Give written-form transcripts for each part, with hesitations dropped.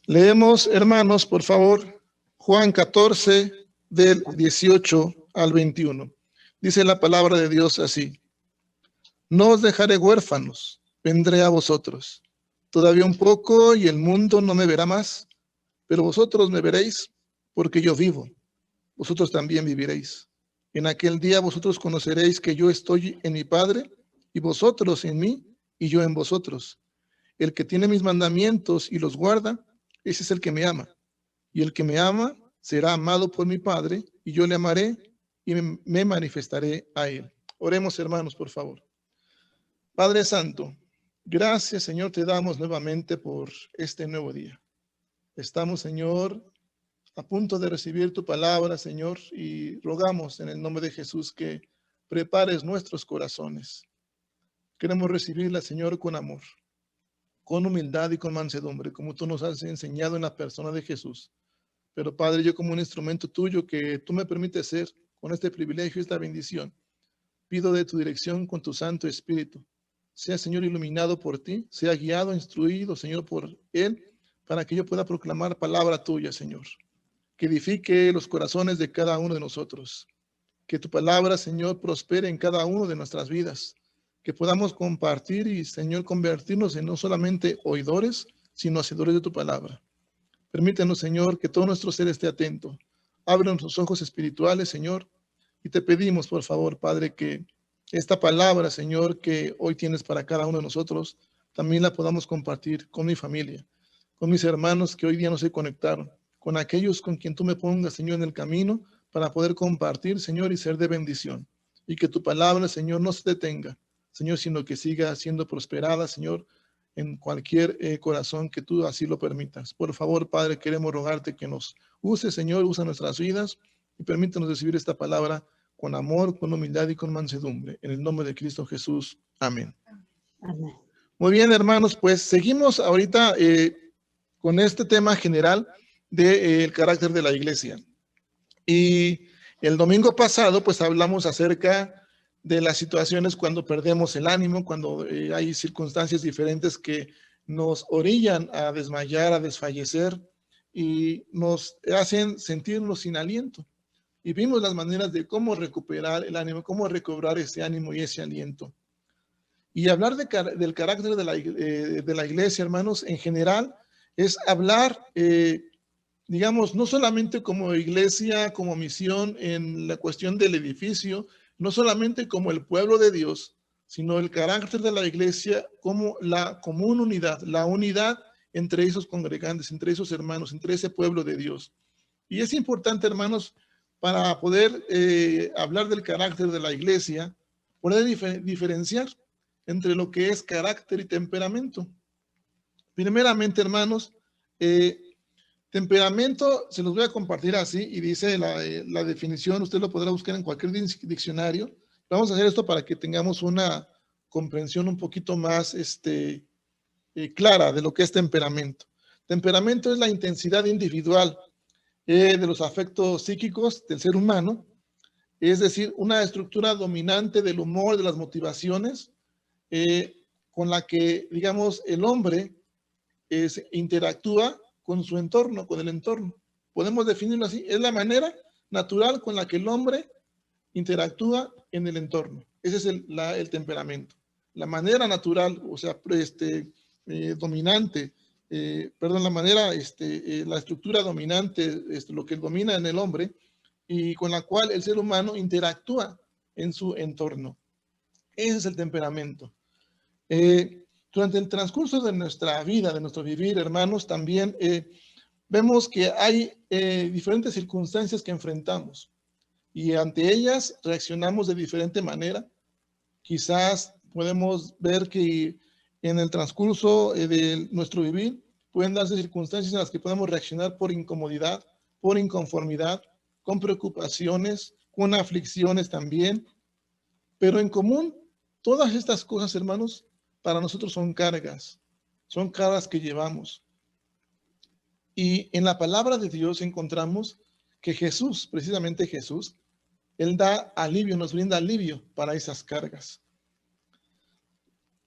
Leemos, hermanos, por favor, Juan 14, del 18 al 21. Dice la palabra de Dios así: No os dejaré huérfanos, vendré a vosotros. Todavía un poco y el mundo no me verá más, pero vosotros me veréis, porque yo vivo. Vosotros también viviréis. En aquel día vosotros conoceréis que yo estoy en mi Padre, y vosotros en mí, y yo en vosotros. El que tiene mis mandamientos y los guarda, ese es el que me ama. Y el que me ama será amado por mi Padre, y yo le amaré y me manifestaré a él. Oremos, hermanos, por favor. Padre Santo, gracias, Señor, te damos nuevamente por este nuevo día. Estamos, Señor, a punto de recibir tu palabra, Señor, y rogamos en el nombre de Jesús que prepares nuestros corazones. Queremos recibirla, Señor, con amor, con humildad y con mansedumbre, como tú nos has enseñado en la persona de Jesús. Pero, Padre, yo como un instrumento tuyo que tú me permites ser con este privilegio y esta bendición, pido de tu dirección con tu Santo Espíritu. Sea, Señor, iluminado por ti, sea guiado, instruido, Señor, por Él, para que yo pueda proclamar palabra tuya, Señor, que edifique los corazones de cada uno de nosotros. Que tu palabra, Señor, prospere en cada uno de nuestras vidas. Que podamos compartir y, Señor, convertirnos en no solamente oidores, sino hacedores de tu palabra. Permítanos, Señor, que todo nuestro ser esté atento. Abre nuestros ojos espirituales, Señor, y te pedimos, por favor, Padre, que esta palabra, Señor, que hoy tienes para cada uno de nosotros, también la podamos compartir con mi familia, con mis hermanos que hoy día no se conectaron, con aquellos con quien tú me pongas, Señor, en el camino para poder compartir, Señor, y ser de bendición. Y que tu palabra, Señor, no se detenga, Señor, sino que siga siendo prosperada, Señor, en cualquier corazón que tú así lo permitas. Por favor, Padre, queremos rogarte que nos use, Señor, usa nuestras vidas y permítanos recibir esta palabra con amor, con humildad y con mansedumbre. En el nombre de Cristo Jesús. Amén. Amén. Muy bien, hermanos, pues seguimos ahorita con este tema general del carácter de la iglesia. Y el domingo pasado, pues hablamos acerca de las situaciones cuando perdemos el ánimo, cuando hay circunstancias diferentes que nos orillan a desmayar, a desfallecer y nos hacen sentirnos sin aliento. Y vimos las maneras de cómo recuperar el ánimo, cómo recobrar ese ánimo y ese aliento. Y hablar del carácter de la iglesia, hermanos, en general, es hablar, digamos, no solamente como iglesia, como misión en la cuestión del edificio, no solamente como el pueblo de Dios, sino el carácter de la iglesia como la común unidad, la unidad entre esos congregantes, entre esos hermanos, entre ese pueblo de Dios. Y es importante, hermanos, para poder hablar del carácter de la iglesia, poder diferenciar entre lo que es carácter y temperamento. Primeramente, hermanos, temperamento se los voy a compartir así y dice la definición, usted lo podrá buscar en cualquier diccionario. Vamos a hacer esto para que tengamos una comprensión un poquito más clara de lo que es temperamento. Temperamento es la intensidad individual de los afectos psíquicos del ser humano, es decir, una estructura dominante del humor, de las motivaciones, con la que, digamos, el hombre interactúa con su entorno, con el entorno. Podemos definirlo así, es la manera natural con la que el hombre interactúa en el entorno. Ese es el temperamento. La manera natural, o sea, dominante, la manera, la estructura dominante, lo que domina en el hombre y con la cual el ser humano interactúa en su entorno. Ese es el temperamento. Durante el transcurso de nuestra vida, de nuestro vivir, hermanos, también vemos que hay diferentes circunstancias que enfrentamos y ante ellas reaccionamos de diferente manera. Quizás podemos ver que en el transcurso de nuestro vivir pueden darse circunstancias en las que podemos reaccionar por incomodidad, por inconformidad, con preocupaciones, con aflicciones también. Pero en común, todas estas cosas, hermanos, para nosotros son cargas que llevamos. Y en la palabra de Dios encontramos que Jesús, precisamente Jesús, Él da alivio, nos brinda alivio para esas cargas.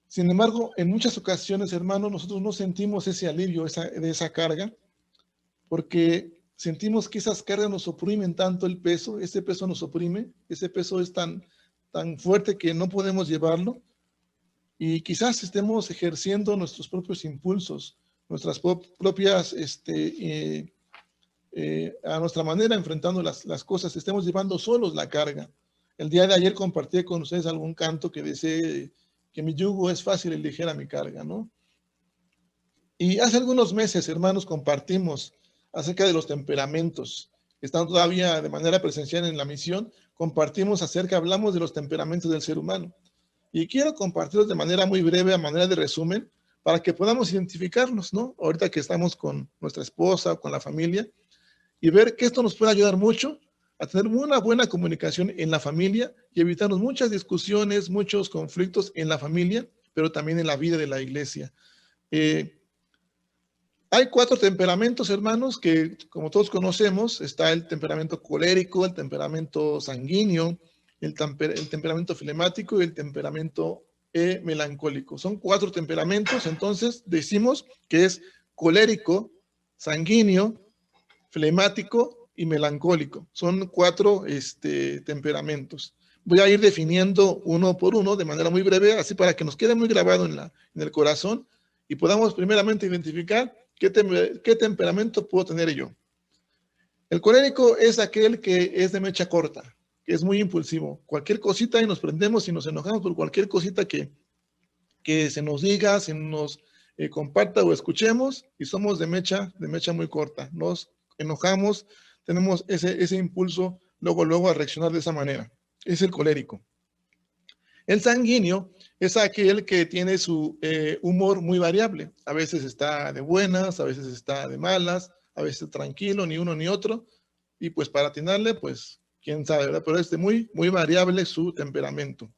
Sin embargo, en muchas ocasiones, hermanos, nosotros no sentimos ese alivio de esa carga, porque sentimos que esas cargas nos oprimen tanto el peso, ese peso nos oprime, ese peso es tan fuerte que no podemos llevarlo, y quizás estemos ejerciendo nuestros propios impulsos, nuestras propias, a nuestra manera, enfrentando las cosas, estemos llevando solos la carga. El día de ayer compartí con ustedes algún canto que dice que mi yugo es fácil y ligera mi carga, ¿no? Y hace algunos meses, hermanos, compartimos acerca de los temperamentos. Estando todavía de manera presencial en la misión, hablamos de los temperamentos del ser humano. Y quiero compartirlos de manera muy breve, a manera de resumen, para que podamos identificarlos, ¿no? Ahorita que estamos con nuestra esposa o con la familia, y ver que esto nos puede ayudar mucho a tener una buena comunicación en la familia y evitarnos muchas discusiones, muchos conflictos en la familia, pero también en la vida de la iglesia. Hay 4 temperamentos, hermanos, que como todos conocemos, está el temperamento colérico, el temperamento sanguíneo, el temperamento flemático y el temperamento melancólico. Son 4 temperamentos, entonces decimos que es colérico, sanguíneo, flemático y melancólico. Son 4 temperamentos. Voy a ir definiendo uno por uno de manera muy breve, así para que nos quede muy grabado en el corazón y podamos primeramente identificar qué temperamento puedo tener yo. El colérico es aquel que es de mecha corta, que es muy impulsivo. Cualquier cosita y nos prendemos y nos enojamos por cualquier cosita que se nos diga, se nos comparta o escuchemos, y somos de mecha muy corta. Nos enojamos, tenemos ese impulso luego a reaccionar de esa manera. Es el colérico. El sanguíneo es aquel que tiene su humor muy variable. A veces está de buenas, a veces está de malas, a veces tranquilo, ni uno ni otro. Y pues para atinarle, pues quién sabe, ¿verdad? Pero es muy variable su temperamento.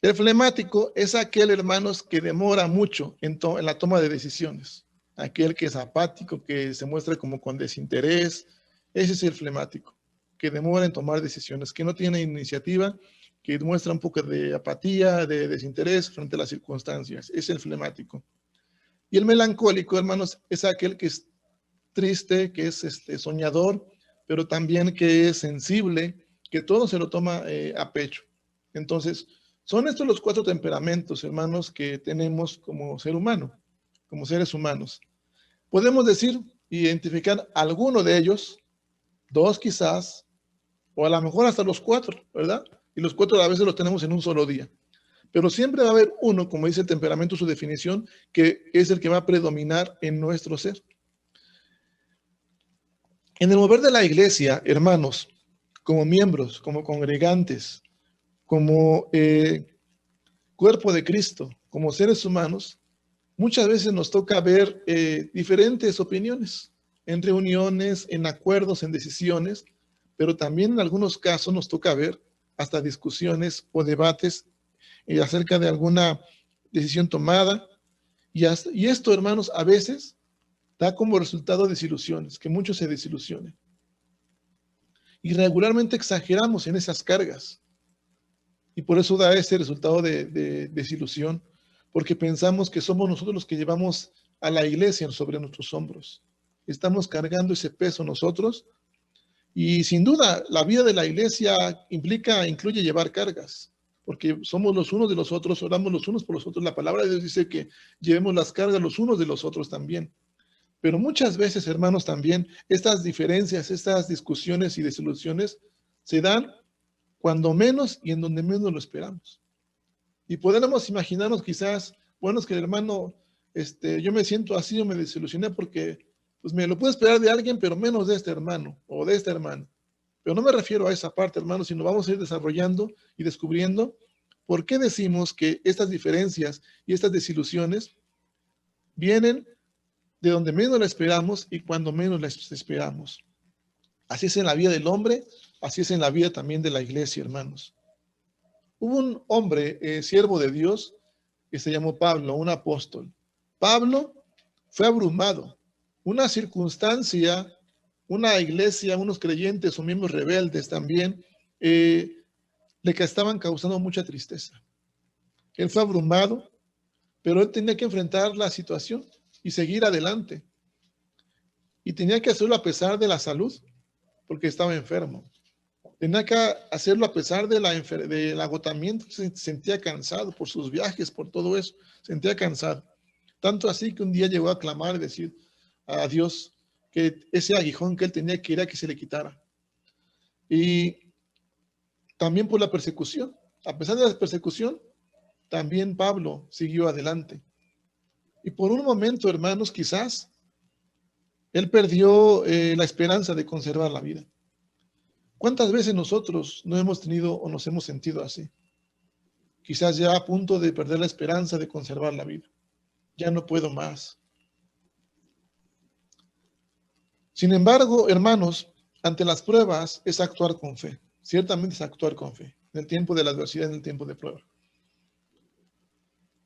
El flemático es aquel, hermanos, que demora mucho en la toma de decisiones. Aquel que es apático, que se muestra como con desinterés. Ese es el flemático, que demora en tomar decisiones, que no tiene iniciativa, que muestra un poco de apatía, de desinterés frente a las circunstancias. Es el flemático. Y el melancólico, hermanos, es aquel que es triste, que es soñador, pero también que es sensible, que todo se lo toma a pecho. Entonces, son estos los 4 temperamentos, hermanos, que tenemos como ser humano, como seres humanos. Podemos decir, identificar alguno de ellos, 2 quizás, o a lo mejor hasta los 4, ¿verdad? Y los 4 a veces los tenemos en un solo día. Pero siempre va a haber uno, como dice el temperamento, su definición, que es el que va a predominar en nuestro ser. En el mover de la iglesia, hermanos, como miembros, como congregantes, como cuerpo de Cristo, como seres humanos, muchas veces nos toca ver diferentes opiniones en reuniones, en acuerdos, en decisiones, pero también en algunos casos nos toca ver hasta discusiones o debates acerca de alguna decisión tomada. Y esto, hermanos, a veces da como resultado desilusiones, que muchos se desilusionen. Y regularmente exageramos en esas cargas. Y por eso da ese resultado de desilusión, porque pensamos que somos nosotros los que llevamos a la iglesia sobre nuestros hombros. Estamos cargando ese peso nosotros. Y sin duda, la vida de la iglesia incluye llevar cargas, porque somos los unos de los otros, oramos los unos por los otros. La palabra de Dios dice que llevemos las cargas los unos de los otros también. Pero muchas veces, hermanos, también estas diferencias, estas discusiones y desilusiones se dan cuando menos y en donde menos lo esperamos. Y podemos imaginarnos quizás, bueno, es que el hermano, yo me siento así, yo me desilusioné porque pues me lo puedo esperar de alguien, pero menos de este hermano o de esta hermana. Pero no me refiero a esa parte, hermano, sino vamos a ir desarrollando y descubriendo por qué decimos que estas diferencias y estas desilusiones vienen de donde menos la esperamos y cuando menos la esperamos. Así es en la vida del hombre, así es en la vida también de la iglesia, hermanos. Hubo un hombre, siervo de Dios, que se llamó Pablo, un apóstol. Pablo fue abrumado. Una circunstancia, una iglesia, unos creyentes o miembros rebeldes también, le estaban causando mucha tristeza. Él fue abrumado, pero él tenía que enfrentar la situación y seguir adelante. y tenía que hacerlo a pesar de la salud, porque estaba enfermo. Tenía que hacerlo a pesar de del agotamiento, se sentía cansado por sus viajes, por todo eso, sentía cansado. Tanto así que un día llegó a clamar y decir a Dios que ese aguijón que él tenía que ir a que se le quitara. Y también por la persecución. A pesar de la persecución, también Pablo siguió adelante. Y por un momento, hermanos, quizás él perdió la esperanza de conservar la vida. ¿Cuántas veces nosotros no hemos tenido o nos hemos sentido así? Quizás ya a punto de perder la esperanza de conservar la vida. Ya no puedo más. Sin embargo, hermanos, ante las pruebas es actuar con fe. Ciertamente es actuar con fe. En el tiempo de la adversidad, en el tiempo de prueba.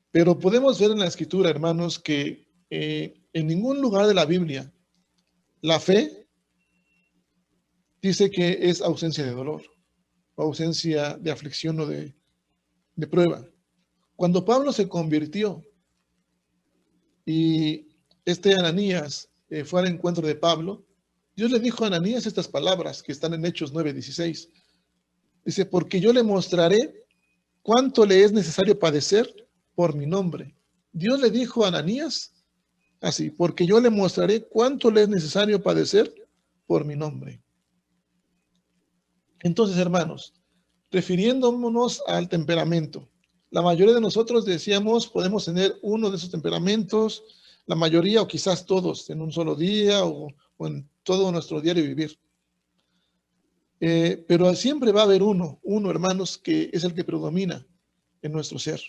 Pero podemos ver en la Escritura, hermanos, que en ningún lugar de la Biblia la fe dice que es ausencia de dolor, o ausencia de aflicción o de prueba. Cuando Pablo se convirtió y Ananías fue al encuentro de Pablo, Dios le dijo a Ananías estas palabras que están en Hechos 9:16. Dice, porque yo le mostraré cuánto le es necesario padecer por mi nombre. Dios le dijo a Ananías así, porque yo le mostraré cuánto le es necesario padecer por mi nombre. Entonces, hermanos, refiriéndonos al temperamento, la mayoría de nosotros decíamos podemos tener uno de esos temperamentos, la mayoría o quizás todos en un solo día o en todo nuestro diario vivir. Pero siempre va a haber uno, hermanos, que es el que predomina en nuestro ser.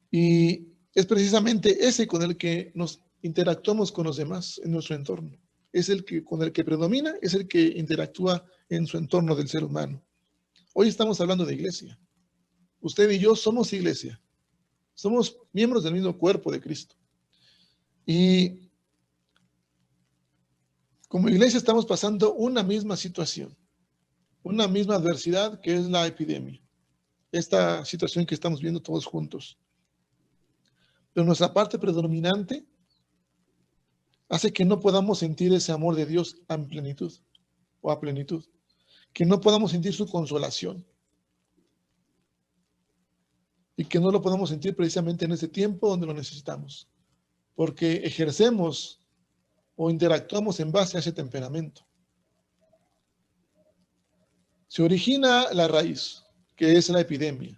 Y es precisamente ese con el que nos interactuamos con los demás en nuestro entorno. Es el que con el que predomina, es el que interactúa en su entorno del ser humano. Hoy estamos hablando de iglesia. Usted y yo somos iglesia. Somos miembros del mismo cuerpo de Cristo. Y como iglesia estamos pasando una misma situación, una misma adversidad que es la epidemia. Esta situación que estamos viendo todos juntos. Pero nuestra parte predominante hace que no podamos sentir ese amor de Dios en plenitud o a plenitud. Que no podamos sentir su consolación. Y que no lo podamos sentir precisamente en ese tiempo donde lo necesitamos. Porque ejercemos o interactuamos en base a ese temperamento. Se origina la raíz, que es la epidemia.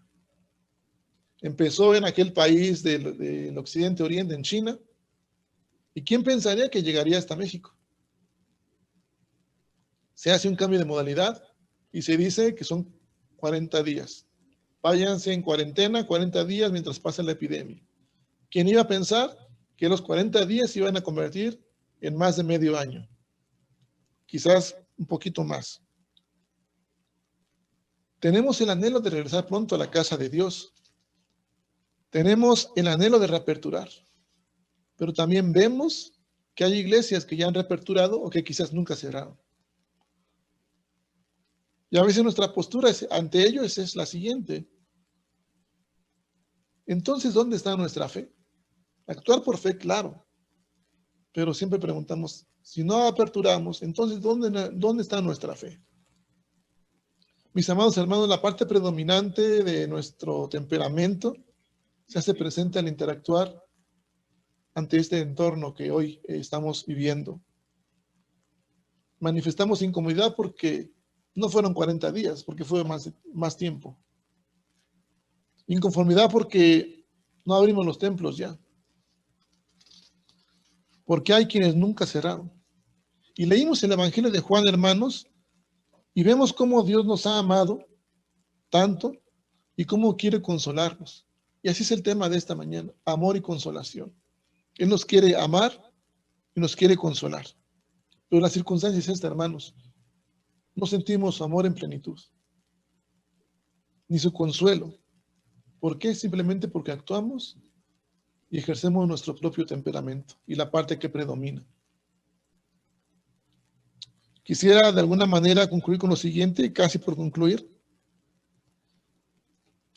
Empezó en aquel país del Occidente Oriente, en China. ¿Y quién pensaría que llegaría hasta México? Se hace un cambio de modalidad y se dice que son 40 días. Váyanse en cuarentena 40 días mientras pasa la epidemia. ¿Quién iba a pensar que los 40 días se iban a convertir en más de medio año? Quizás un poquito más. Tenemos el anhelo de regresar pronto a la casa de Dios. Tenemos el anhelo de reaperturar. Pero también vemos que hay iglesias que ya han reaperturado o que quizás nunca cerraron. Y a veces nuestra postura ante ellos es la siguiente. Entonces, ¿dónde está nuestra fe? Actuar por fe, claro. Pero siempre preguntamos, si no aperturamos, entonces, ¿dónde está nuestra fe? Mis amados hermanos, la parte predominante de nuestro temperamento se hace presente al interactuar ante este entorno que hoy estamos viviendo. Manifestamos incomodidad porque no fueron 40 días, porque fue más tiempo. Inconformidad porque no abrimos los templos ya. Porque hay quienes nunca cerraron. Y leímos el Evangelio de Juan, hermanos, y vemos cómo Dios nos ha amado tanto y cómo quiere consolarnos. Y así es el tema de esta mañana, amor y consolación. Él nos quiere amar y nos quiere consolar. Pero la circunstancia es esta, hermanos. No sentimos su amor en plenitud, ni su consuelo. ¿Por qué? Simplemente porque actuamos y ejercemos nuestro propio temperamento y la parte que predomina. Quisiera de alguna manera concluir con lo siguiente, casi por concluir.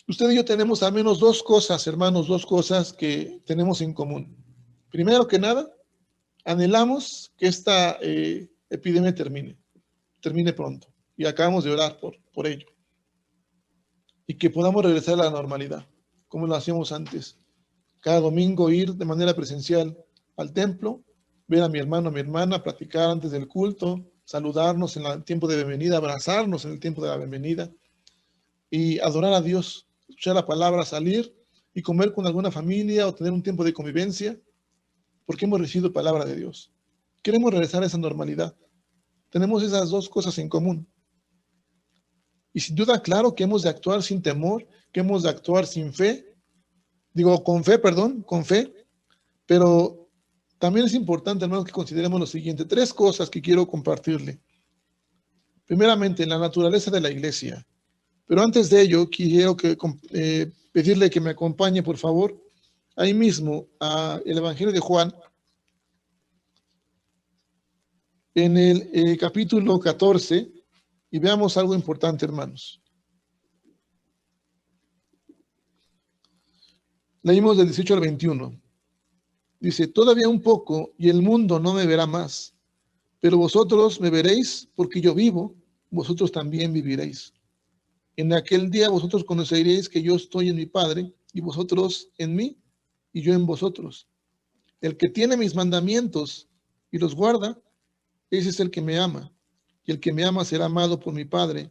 Usted y yo tenemos al menos dos cosas, hermanos, dos cosas que tenemos en común. Primero que nada, Anhelamos que esta epidemia termine pronto. Y acabamos de orar por ello. Y que podamos regresar a la normalidad, como lo hacíamos antes. Cada domingo ir de manera presencial al templo, ver a mi hermano, a mi hermana, platicar antes del culto, saludarnos en el tiempo de bienvenida, abrazarnos en el tiempo de la bienvenida y adorar a Dios, escuchar la palabra, salir y comer con alguna familia o tener un tiempo de convivencia, porque hemos recibido palabra de Dios. Queremos regresar a esa normalidad. Tenemos esas dos cosas en común. Y sin duda, claro que hemos de actuar sin temor, que hemos de actuar sin fe, con fe, con fe, pero también es importante, hermanos, que consideremos lo siguiente, 3 cosas que quiero compartirle. Primeramente, la naturaleza de la iglesia. Pero antes de ello, quiero pedirle que me acompañe, por favor, ahí mismo, al Evangelio de Juan, en el capítulo 14, y veamos algo importante, hermanos. Leímos del 18 al 21. Dice, todavía un poco y el mundo no me verá más, pero vosotros me veréis porque yo vivo, vosotros también viviréis. En aquel día vosotros conoceréis que yo estoy en mi Padre y vosotros en mí y yo en vosotros. El que tiene mis mandamientos y los guarda, ese es el que me ama. Y el que me ama será amado por mi Padre.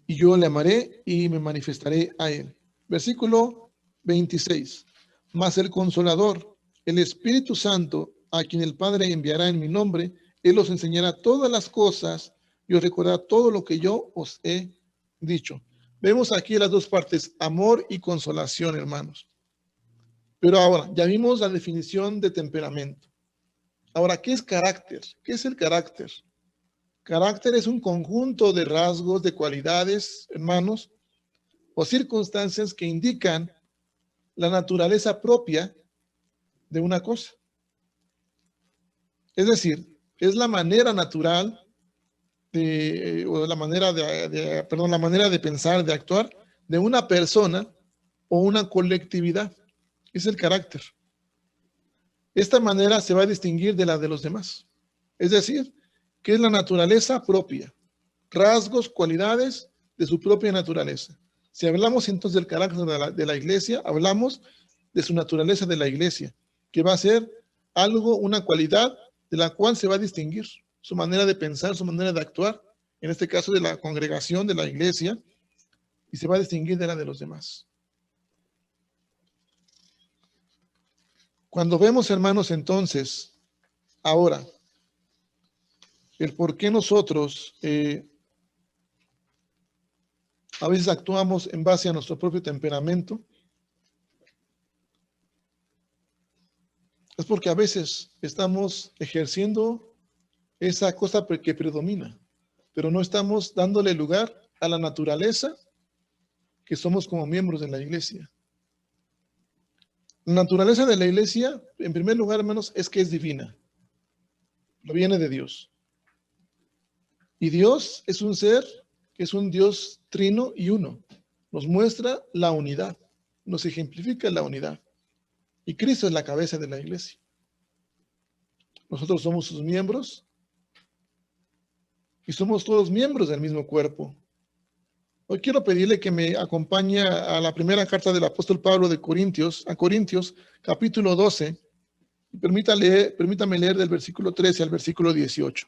Y yo le amaré y me manifestaré a él. Versículo 26. Mas el Consolador, el Espíritu Santo, a quien el Padre enviará en mi nombre, él os enseñará todas las cosas y os recordará todo lo que yo os he dicho. Vemos aquí las dos partes, amor y consolación, hermanos. Pero ahora, ya vimos la definición de temperamento. Ahora, ¿qué es carácter? ¿Qué es el carácter? Carácter es un conjunto de rasgos, de cualidades, hermanos, o circunstancias que indican la naturaleza propia de una cosa. Es decir, es la manera natural o la manera la manera de pensar, de actuar de una persona o una colectividad. Es el carácter. Esta manera se va a distinguir de la de los demás. Es decir, que es la naturaleza propia, rasgos, cualidades de su propia naturaleza. Si hablamos entonces del carácter de la iglesia, hablamos de su naturaleza de la iglesia, que va a ser algo, una cualidad de la cual se va a distinguir su manera de pensar, su manera de actuar, en este caso de la congregación, de la iglesia, y se va a distinguir de la de los demás. Cuando vemos, hermanos, entonces, ahora, el por qué nosotros a veces actuamos en base a nuestro propio temperamento, es porque a veces estamos ejerciendo esa cosa que predomina, pero no estamos dándole lugar a la naturaleza que somos como miembros de la iglesia. La naturaleza de la iglesia, en primer lugar, hermanos, es que es divina. Proviene de Dios. Y Dios es un ser que es un Dios trino y uno. Nos muestra la unidad, nos ejemplifica la unidad. Y Cristo es la cabeza de la iglesia. Nosotros somos sus miembros y somos todos miembros del mismo cuerpo. Hoy quiero pedirle que me acompañe a la primera carta del apóstol Pablo a Corintios, capítulo 12, y permítame leer del versículo 13 al versículo 18.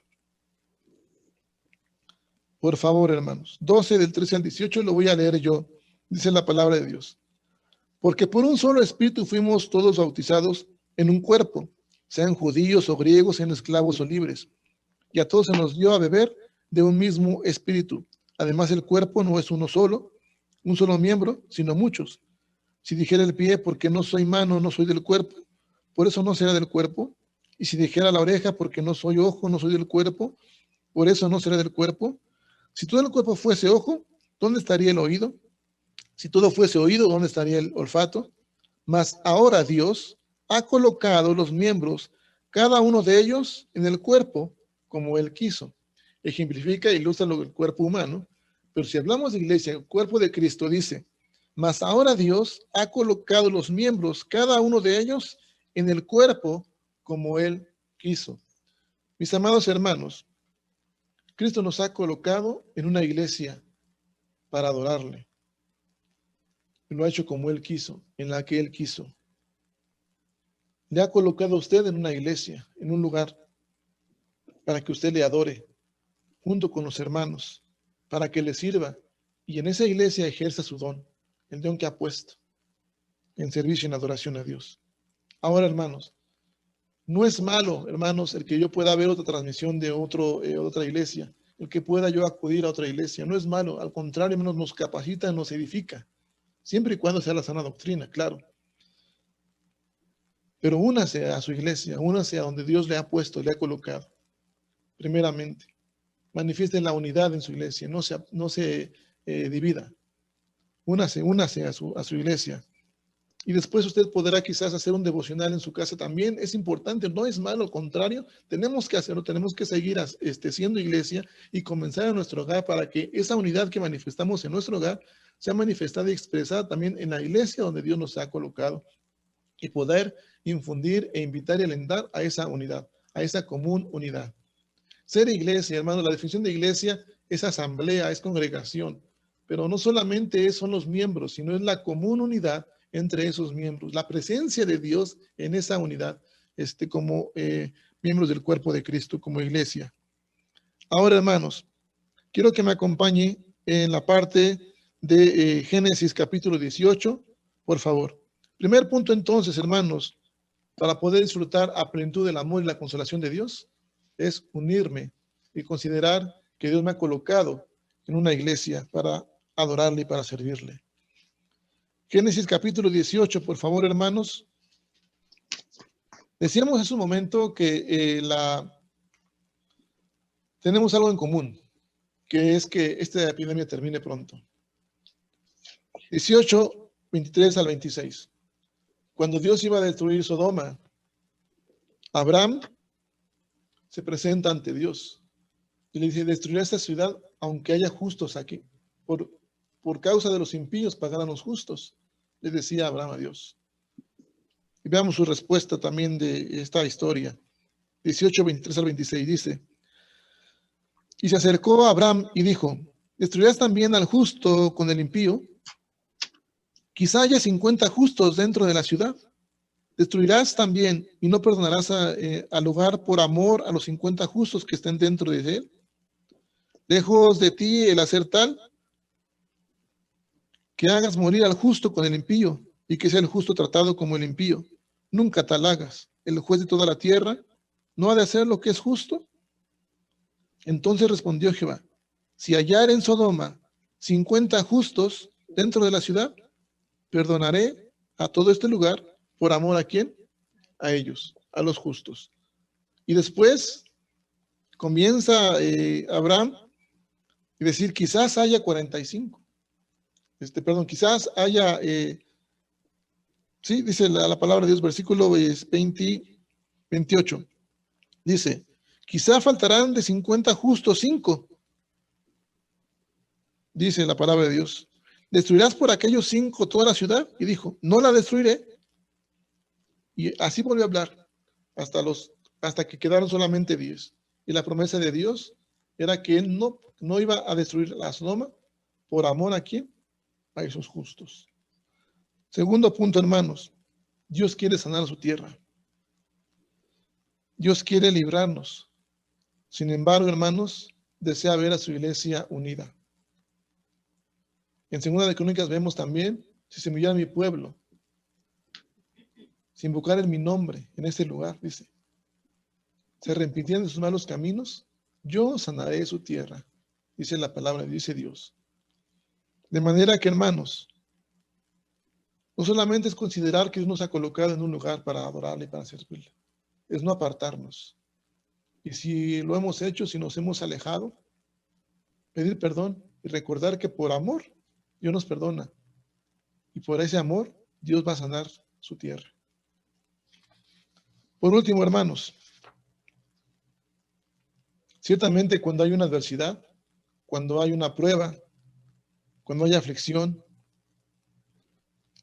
Por favor, hermanos, 12 del 13 al 18 lo voy a leer yo, dice la palabra de Dios. Porque por un solo espíritu fuimos todos bautizados en un cuerpo, sean judíos o griegos, sean esclavos o libres, y a todos se nos dio a beber de un mismo espíritu. Además, el cuerpo no es uno solo, un solo miembro, sino muchos. Si dijera el pie, porque no soy mano, no soy del cuerpo, por eso no será del cuerpo. Y si dijera la oreja, porque no soy ojo, no soy del cuerpo, por eso no será del cuerpo. Si todo el cuerpo fuese ojo, ¿dónde estaría el oído? Si todo fuese oído, ¿dónde estaría el olfato? Mas ahora Dios ha colocado los miembros, cada uno de ellos, en el cuerpo, como Él quiso. Ejemplifica e ilustra el cuerpo humano. Pero si hablamos de iglesia, el cuerpo de Cristo, dice, Mas ahora Dios ha colocado los miembros, cada uno de ellos, en el cuerpo como Él quiso. Mis amados hermanos, Cristo nos ha colocado en una iglesia para adorarle. Y lo ha hecho como Él quiso, en la que Él quiso. Le ha colocado a usted en una iglesia, en un lugar, para que usted le adore, junto con los hermanos, para que le sirva, y en esa iglesia ejerza su don, el don que ha puesto en servicio y en adoración a Dios. Ahora, hermanos, no es malo, hermanos, el que yo pueda ver otra transmisión de otra iglesia, el que pueda yo acudir a otra iglesia, no es malo, al contrario, hermanos, nos capacita, nos edifica, siempre y cuando sea la sana doctrina, claro. Pero únase a su iglesia, únase a donde Dios le ha puesto, le ha colocado, primeramente. Manifiesten la unidad en su iglesia, no se divida. Únase a su iglesia. Y después usted podrá quizás hacer un devocional en su casa también. Es importante, no es malo, al contrario, tenemos que hacerlo, tenemos que seguir siendo iglesia y comenzar en nuestro hogar para que esa unidad que manifestamos en nuestro hogar sea manifestada y expresada también en la iglesia donde Dios nos ha colocado y poder infundir e invitar y alentar a esa unidad, a esa común unidad. Ser iglesia, hermano, la definición de iglesia es asamblea, es congregación, pero no solamente son los miembros, sino es la común unidad entre esos miembros, la presencia de Dios en esa unidad, como miembros del cuerpo de Cristo, como iglesia. Ahora, hermanos, quiero que me acompañe en la parte de Génesis capítulo 18, por favor. Primer punto entonces, hermanos, para poder disfrutar a plenitud del amor y la consolación de Dios, es unirme y considerar que Dios me ha colocado en una iglesia para adorarle y para servirle. Génesis capítulo 18, por favor, hermanos. Decíamos hace un momento que tenemos algo en común, que es que esta epidemia termine pronto. 18, 23 al 26. Cuando Dios iba a destruir Sodoma, Abraham se presenta ante Dios y le dice, destruirá esta ciudad aunque haya justos aquí. Por causa de los impíos pagarán los justos, le decía Abraham a Dios. Y veamos su respuesta también de esta historia. 18, 23 al 26 dice, y se acercó a Abraham y dijo, ¿destruirás también al justo con el impío? Quizá haya 50 justos dentro de la ciudad. ¿Destruirás también y no perdonarás al lugar por amor a los 50 justos que estén dentro de él? Lejos de ti el hacer tal, que hagas morir al justo con el impío y que sea el justo tratado como el impío. Nunca tal hagas. El juez de toda la tierra no ha de hacer lo que es justo. Entonces respondió Jehová, si hallar en Sodoma 50 justos dentro de la ciudad, perdonaré a todo este lugar por amor a quién? A ellos, a los justos. Y después comienza Abraham y decir, quizás haya 45. Quizás haya, sí, dice la palabra de Dios, versículo 28. Dice, quizá faltarán de 50 justos 5. Dice la palabra de Dios. ¿Destruirás por aquellos 5 toda la ciudad? Y dijo, no la destruiré. Y así volvió a hablar hasta que quedaron solamente 10. Y la promesa de Dios era que él no iba a destruir la Sodoma por amor a quién? A esos justos. Segundo punto, hermanos. Dios quiere sanar su tierra. Dios quiere librarnos. Sin embargo, hermanos, desea ver a su iglesia unida. En Segunda de Crónicas vemos también, si se me llama mi pueblo, si invocar en mi nombre en este lugar, dice, se arrepentirán de sus malos caminos, yo sanaré su tierra, dice la palabra, dice Dios. De manera que, hermanos, no solamente es considerar que Dios nos ha colocado en un lugar para adorarle y para servirle, es no apartarnos. Y si lo hemos hecho, si nos hemos alejado, pedir perdón y recordar que por amor Dios nos perdona. Y por ese amor Dios va a sanar su tierra. Por último, hermanos, ciertamente cuando hay una adversidad, cuando hay una prueba, cuando hay aflicción,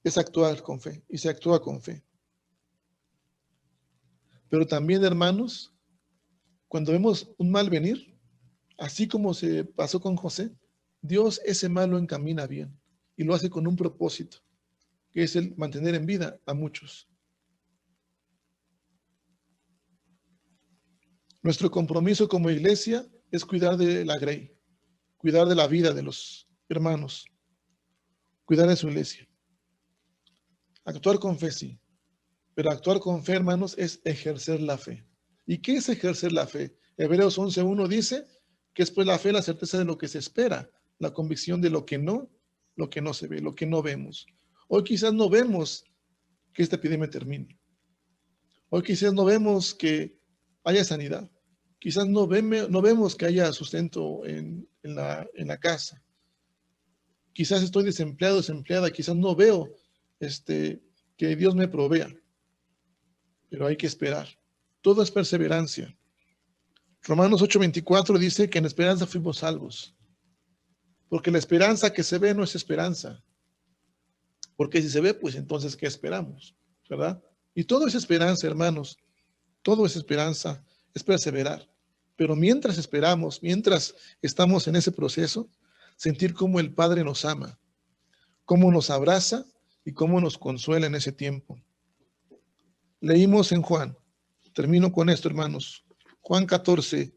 es actuar con fe y se actúa con fe. Pero también, hermanos, cuando vemos un mal venir, así como se pasó con José, Dios ese mal lo encamina bien y lo hace con un propósito, que es el mantener en vida a muchos. Nuestro compromiso como iglesia es cuidar de la grey, cuidar de la vida de los hermanos, cuidar de su iglesia. Actuar con fe, sí, pero actuar con fe, hermanos, es ejercer la fe. ¿Y qué es ejercer la fe? Hebreos 11:1 dice que es pues la fe la certeza de lo que se espera, la convicción de lo que no se ve, lo que no vemos. Hoy quizás no vemos que esta epidemia termine. Hoy quizás no vemos que haya sanidad. Quizás no vemos que haya sustento en la casa. Quizás estoy desempleado, desempleada. Quizás no veo que Dios me provea. Pero hay que esperar. Todo es perseverancia. Romanos 8:24 dice que en esperanza fuimos salvos. Porque la esperanza que se ve no es esperanza. Porque si se ve, pues entonces, ¿qué esperamos? ¿Verdad? Y todo es esperanza, hermanos. Todo es esperanza, es perseverar. Pero mientras esperamos, mientras estamos en ese proceso, sentir cómo el Padre nos ama, cómo nos abraza y cómo nos consuela en ese tiempo. Leímos en Juan, termino con esto, hermanos, Juan 14.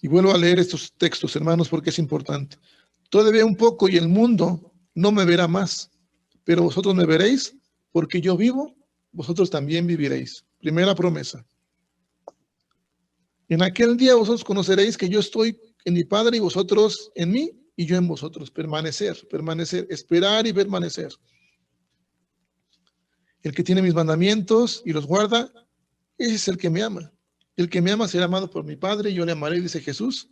Y vuelvo a leer estos textos, hermanos, porque es importante. Todavía un poco y el mundo no me verá más, pero vosotros me veréis, porque yo vivo, vosotros también viviréis. Primera promesa. En aquel día vosotros conoceréis que yo estoy en mi Padre y vosotros en mí y yo en vosotros. Permanecer, esperar y permanecer. El que tiene mis mandamientos y los guarda, ese es el que me ama. El que me ama será amado por mi Padre y yo le amaré, dice Jesús,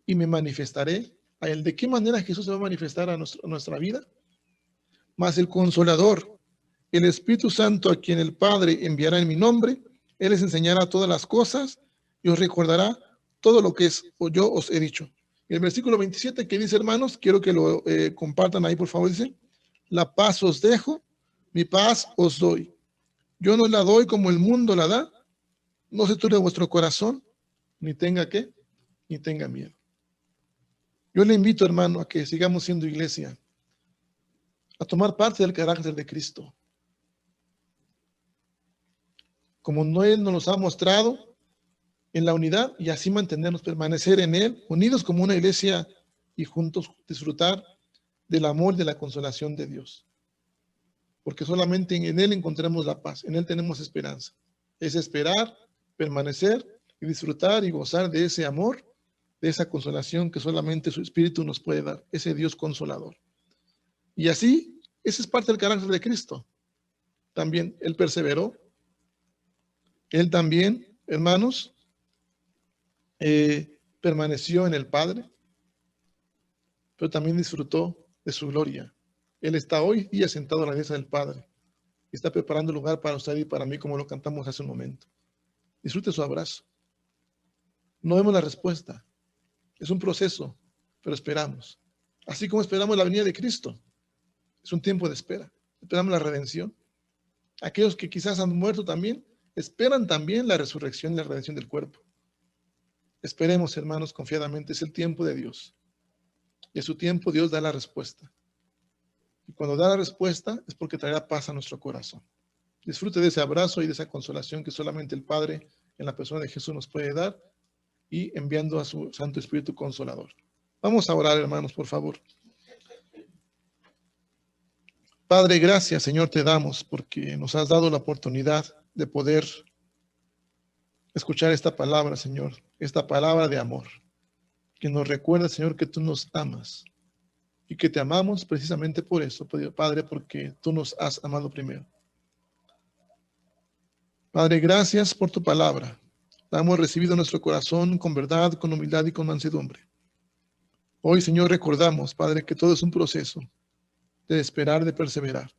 y me manifestaré a él. ¿De qué manera Jesús se va a manifestar a nuestra vida? Mas el Consolador, el Espíritu Santo, a quien el Padre enviará en mi nombre, él les enseñará todas las cosas y os recordará todo lo que yo os he dicho. El versículo 27 que dice, hermanos, quiero que lo compartan ahí, por favor, dice, la paz os dejo, mi paz os doy. Yo no la doy como el mundo la da, no se turbe vuestro corazón, ni tenga qué, ni tenga miedo. Yo le invito, hermano, a que sigamos siendo iglesia, a tomar parte del carácter de Cristo. Como Él nos ha mostrado en la unidad y así mantenernos, permanecer en Él, unidos como una iglesia y juntos disfrutar del amor y de la consolación de Dios. Porque solamente en Él encontramos la paz, en Él tenemos esperanza. Es esperar, permanecer y disfrutar y gozar de ese amor, de esa consolación que solamente su Espíritu nos puede dar, ese Dios consolador. Y así, ese es parte del carácter de Cristo. También Él perseveró. Él también, hermanos, permaneció en el Padre, pero también disfrutó de su gloria. Él está hoy día sentado a la diestra del Padre. Está preparando lugar para usted y para mí, como lo cantamos hace un momento. Disfrute su abrazo. No vemos la respuesta. Es un proceso, pero esperamos. Así como esperamos la venida de Cristo. Es un tiempo de espera. Esperamos la redención. Aquellos que quizás han muerto también, esperan también la resurrección y la redención del cuerpo. Esperemos, hermanos, confiadamente. Es el tiempo de Dios. Y en su tiempo Dios da la respuesta. Y cuando da la respuesta es porque traerá paz a nuestro corazón. Disfrute de ese abrazo y de esa consolación que solamente el Padre en la persona de Jesús nos puede dar y enviando a su Santo Espíritu Consolador. Vamos a orar, hermanos, por favor. Padre, gracias, Señor, te damos porque nos has dado la oportunidad de poder escuchar esta palabra, Señor, esta palabra de amor, que nos recuerda, Señor, que tú nos amas y que te amamos precisamente por eso, Padre, porque tú nos has amado primero. Padre, gracias por tu palabra. La hemos recibido en nuestro corazón con verdad, con humildad y con mansedumbre. Hoy, Señor, recordamos, Padre, que todo es un proceso de esperar, de perseverar,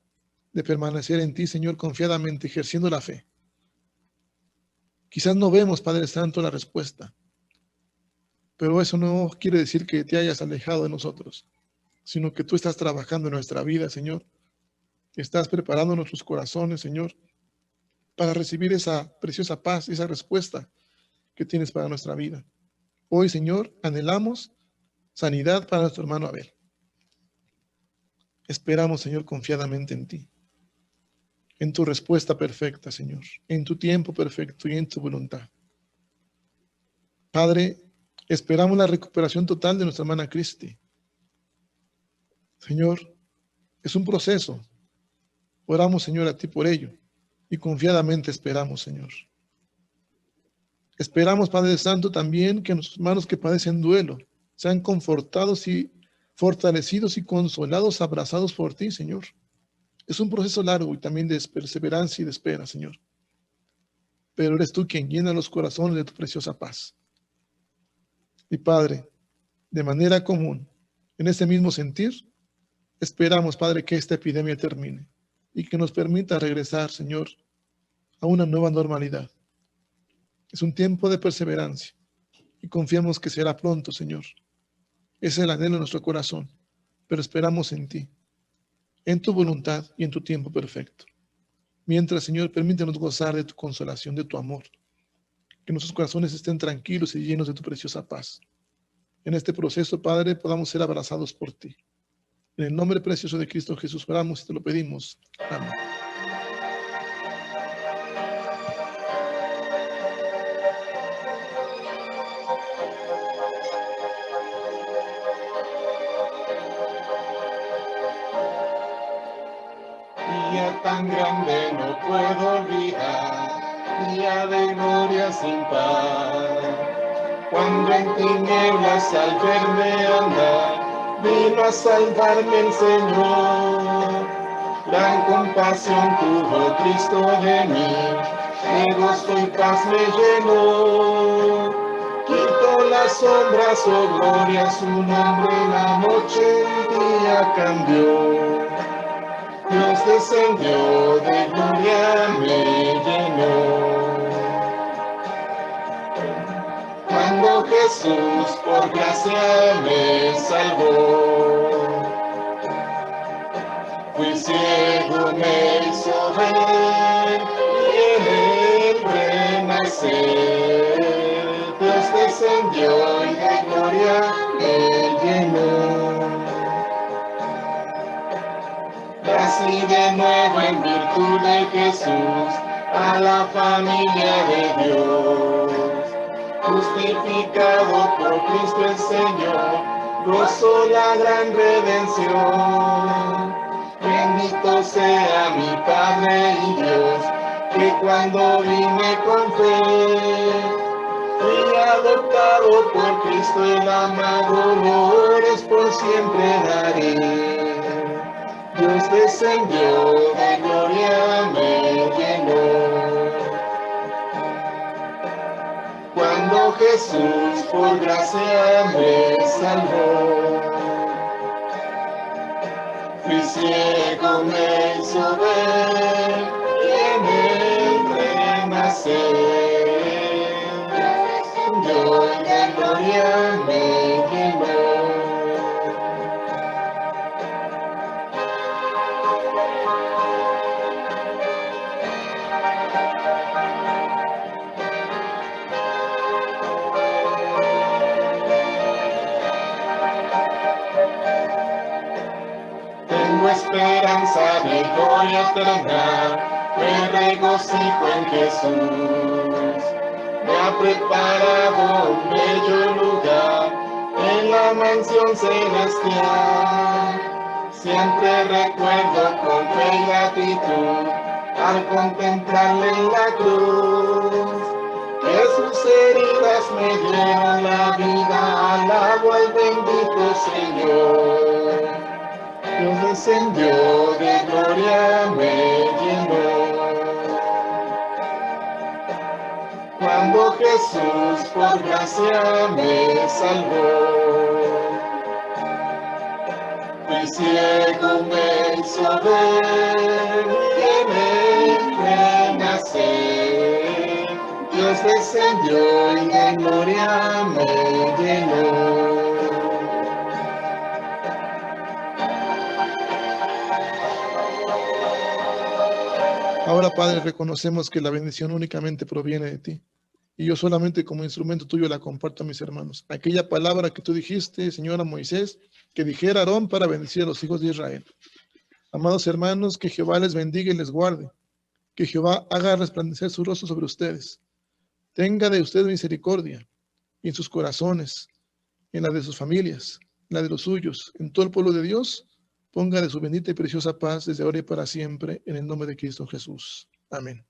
de permanecer en ti, Señor, confiadamente, ejerciendo la fe. Quizás no vemos, Padre Santo, la respuesta, Pero eso no quiere decir que te hayas alejado de nosotros, sino que tú estás trabajando en nuestra vida, Señor. Estás preparando nuestros corazones, Señor, para recibir esa preciosa paz, esa respuesta que tienes para nuestra vida. Hoy, Señor, anhelamos sanidad para nuestro hermano Abel. Esperamos, Señor, confiadamente en ti, en tu respuesta perfecta, Señor, en tu tiempo perfecto y en tu voluntad. Padre, esperamos la recuperación total de nuestra hermana Cristi. Señor, es un proceso. Oramos, Señor, a ti por ello y confiadamente esperamos, Señor. Esperamos, Padre Santo, también que nuestros hermanos que padecen duelo sean confortados y fortalecidos y consolados, abrazados por ti, Señor. Es un proceso largo y también de perseverancia y de espera, Señor. Pero eres tú quien llena los corazones de tu preciosa paz. Y Padre, de manera común, en ese mismo sentir, esperamos, Padre, que esta epidemia termine y que nos permita regresar, Señor, a una nueva normalidad. Es un tiempo de perseverancia y confiamos que será pronto, Señor. Es el anhelo de nuestro corazón, pero esperamos en ti, en tu voluntad y en tu tiempo perfecto. Mientras, Señor, permítenos gozar de tu consolación, de tu amor, que nuestros corazones estén tranquilos y llenos de tu preciosa paz. En este proceso, Padre, podamos ser abrazados por ti. En el nombre precioso de Cristo Jesús oramos y te lo pedimos. Amén. Día tan grande no puedo olvidar, día de gloria sin par. Cuando en tinieblas al verme andar, vino a salvarme el Señor. Gran compasión tuvo Cristo de mí, de gozo y paz me llenó. Quitó las sombras, oh gloria, su nombre en la noche y día cambió. Dios descendió, de gloria me llenó. Cuando Jesús por gracia me salvó, fui ciego, me hizo ver y en él renacer. Dios descendió y de gloria me llenó. Nací de nuevo en virtud de Jesús, a la familia de Dios. Justificado por Cristo el Señor, gozo la gran redención. Bendito sea mi Padre y Dios, que cuando vine con fe, fui adoptado por Cristo el amado, glories por siempre daré. Dios descendió, de gloria me llenó. Cuando Jesús por gracia me salvó, fui ciego, me hizo ver y en él renacer. Descendió y de gloria me llenó. Tengo esperanza de gloria eterna, me regocijo en Jesús. Me ha preparado un bello lugar en la mansión celestial. Siempre recuerdo con fe y gratitud al contemplarle en la cruz, que sus heridas me dieron la vida, alabo al bendito Señor. Dios descendió, de gloria me llenó. Cuando Jesús por gracia me salvó, fui ciego, me hizo ver y en él renacer. Dios descendió y de gloria me llenó. Ahora, Padre, reconocemos que la bendición únicamente proviene de ti. Y yo solamente como instrumento tuyo la comparto a mis hermanos. Aquella palabra que tú dijiste, Señor, a Moisés, que dijera Aarón para bendecir a los hijos de Israel. Amados hermanos, que Jehová les bendiga y les guarde. Que Jehová haga resplandecer su rostro sobre ustedes. Tenga de ustedes misericordia en sus corazones, en la de sus familias, en la de los suyos, en todo el pueblo de Dios. Ponga de su bendita y preciosa paz desde ahora y para siempre, en el nombre de Cristo Jesús. Amén.